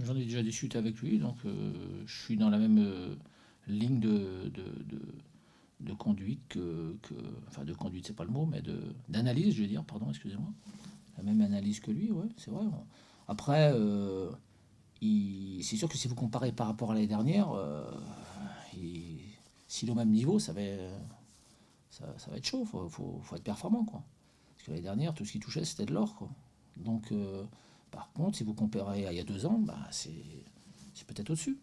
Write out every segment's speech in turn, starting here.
J'en ai déjà discuté avec lui, donc je suis dans la même ligne de conduite enfin de conduite, c'est pas le mot, mais d'analyse, je veux dire, pardon, excusez-moi. La même analyse que lui, ouais, c'est vrai. Après, c'est sûr que si vous comparez par rapport à l'année dernière, s'il est au même niveau, ça va être chaud, faut être performant, quoi. Parce que l'année dernière, tout ce qui touchait, c'était de l'or, quoi. Donc, par contre, si vous comparez à il y a 2 ans, bah, c'est peut-être au-dessus.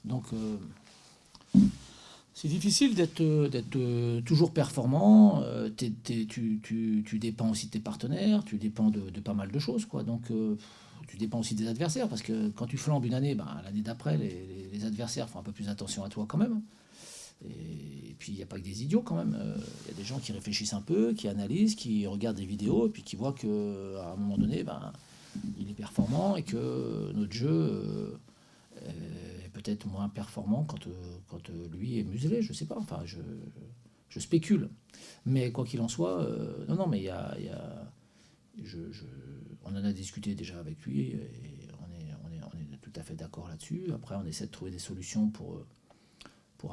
Donc, c'est difficile d'être toujours performant. Tu dépends aussi de tes partenaires, tu dépends de pas mal de choses, quoi. Donc, tu dépends aussi des adversaires, parce que quand tu flambes une année, bah, l'année d'après, les adversaires font un peu plus attention à toi quand même. Et puis, il n'y a pas que des idiots quand même. Il y a des gens qui réfléchissent un peu, qui analysent, qui regardent des vidéos, et puis qui voient qu'à un moment donné, ben, il est performant et que notre jeu est peut-être moins performant quand lui est muselé. Je sais pas. Enfin, je spécule. Mais quoi qu'il en soit, non, non, mais je- on en a discuté déjà avec lui et on est tout à fait d'accord là-dessus. Après, on essaie de trouver des solutions pour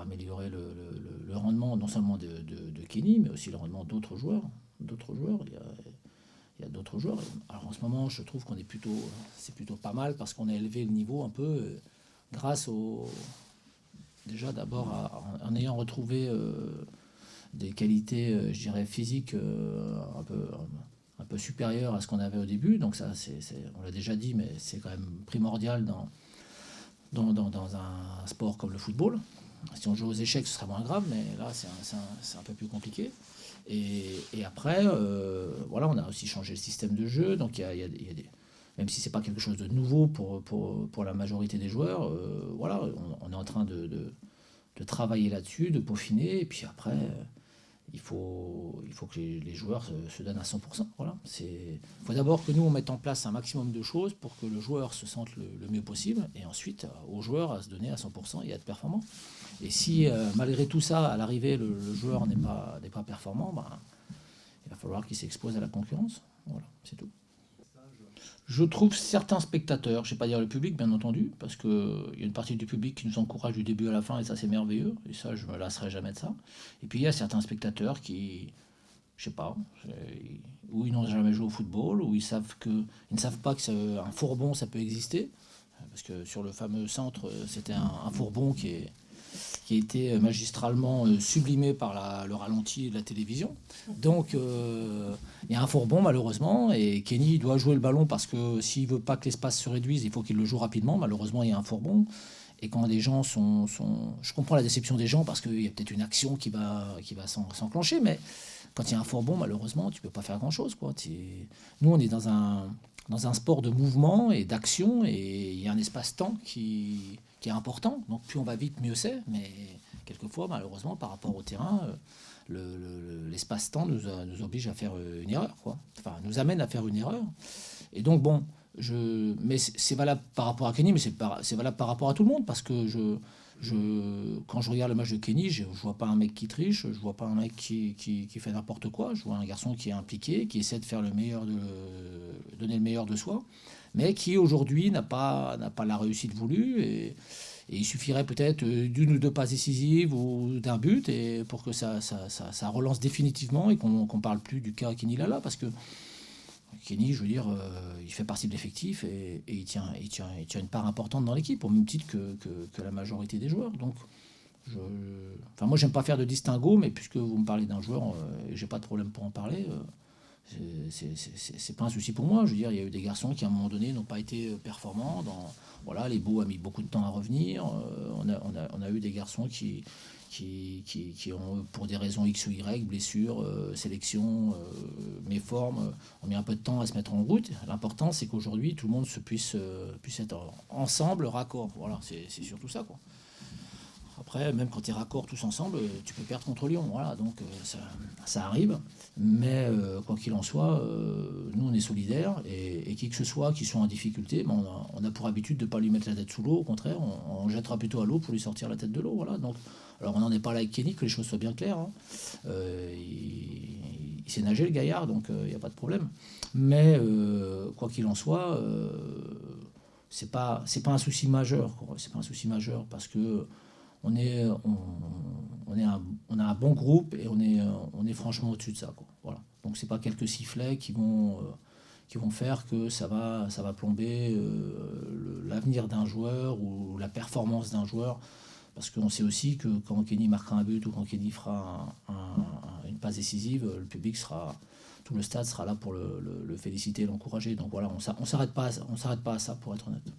améliorer le rendement non seulement de Kenny, mais aussi le rendement d'autres joueurs. D'autres joueurs, il y a d'autres joueurs. Alors en ce moment, je trouve c'est plutôt pas mal parce qu'on a élevé le niveau un peu grâce déjà d'abord en ayant retrouvé des qualités, je dirais, physiques un peu supérieures à ce qu'on avait au début. Donc ça, on l'a déjà dit, mais c'est quand même primordial dans un sport comme le football. Si on joue aux échecs, ce serait moins grave, mais là, c'est un peu plus compliqué. Et après, voilà, on a aussi changé le système de jeu. Donc, même si c'est pas quelque chose de nouveau pour la majorité des joueurs, voilà, on est en train de travailler là-dessus, de peaufiner. Et puis après, il faut que les joueurs se donnent à 100%. Voilà. Il faut d'abord que nous, on mette en place un maximum de choses pour que le joueur se sente le mieux possible. Et ensuite, aux joueurs à se donner à 100% et à être performant. Et si malgré tout ça, à l'arrivée, le joueur n'est pas performant, ben, il va falloir qu'il s'expose à la concurrence. Voilà, c'est tout. Je trouve certains spectateurs, je ne vais pas dire le public bien entendu, parce qu'il y a une partie du public qui nous encourage du début à la fin et ça c'est merveilleux, et ça je me lasserai jamais de ça. Et puis il y a certains spectateurs qui, je sais pas, ou ils n'ont jamais joué au football, ou ils ne savent pas qu'un fourbon ça peut exister, parce que sur le fameux centre c'était un fourbon qui a été magistralement sublimé par le ralenti de la télévision. Donc il y a un fourbon malheureusement et Kenny doit jouer le ballon parce que s'il veut pas que l'espace se réduise, il faut qu'il le joue rapidement. Malheureusement, il y a un fourbon. Et quand des gens Je comprends la déception des gens parce qu'il y a peut-être une action qui va s'enclencher, mais quand il y a un fourbon, malheureusement, tu peux pas faire grand-chose, quoi. Nous, on est dans un sport de mouvement et d'action, et il y a un espace-temps qui est important. Donc plus on va vite, mieux c'est. Mais quelquefois, malheureusement, par rapport au terrain, l'espace-temps nous oblige à faire une erreur, quoi. Enfin, nous amène à faire une erreur. Et donc, bon, mais c'est valable par rapport à Kenny, mais c'est valable par rapport à tout le monde, parce que quand je regarde le match de Kenny, je vois pas un mec qui triche, je vois pas un mec qui fait n'importe quoi, je vois un garçon qui est impliqué, qui essaie de faire donner le meilleur de soi, mais qui aujourd'hui n'a pas la réussite voulue, et il suffirait peut-être d'une ou deux passes décisives ou d'un but et pour que ça relance définitivement et qu'on parle plus du cas Kenny Lala, parce que Kenny, je veux dire, il fait partie de l'effectif et il tient une part importante dans l'équipe, au même titre que la majorité des joueurs. Donc, je, enfin, moi, j'aime pas faire de distinguo, mais puisque vous me parlez d'un joueur, et j'ai pas de problème pour en parler, c'est pas un souci pour moi. Je veux dire, il y a eu des garçons qui, à un moment donné, n'ont pas été performants. Voilà, les Beaux a mis beaucoup de temps à revenir. On a eu des garçons qui ont, pour des raisons X ou Y, blessures, sélection, méformes, ont mis un peu de temps à se mettre en route. L'important, c'est qu'aujourd'hui, tout le monde puisse être ensemble, raccord. Voilà, c'est surtout ça, quoi. Après, même quand tu es raccord tous ensemble, tu peux perdre contre Lyon. Voilà, donc ça arrive. Mais quoi qu'il en soit, nous, on est solidaires. Et qui que ce soit qui soit en difficulté, ben, on a pour habitude de ne pas lui mettre la tête sous l'eau. Au contraire, on jettera plutôt à l'eau pour lui sortir la tête de l'eau. Voilà, donc, alors, on n'en est pas là avec Kenny, que les choses soient bien claires, hein. Il sait nager, le gaillard, donc il n'y a pas de problème. Mais quoi qu'il en soit, c'est pas un souci majeur, quoi. C'est pas un souci majeur parce que on a un bon groupe et on est franchement au-dessus de ça, quoi. Voilà. Donc c'est pas quelques sifflets qui vont faire que ça va plomber l'avenir d'un joueur ou la performance d'un joueur. Parce qu'on sait aussi que quand Kenny marquera un but ou quand Kenny fera une passe décisive, le public tout le stade sera là pour le féliciter, l'encourager. Donc voilà, on s'arrête pas à ça, pour être honnête.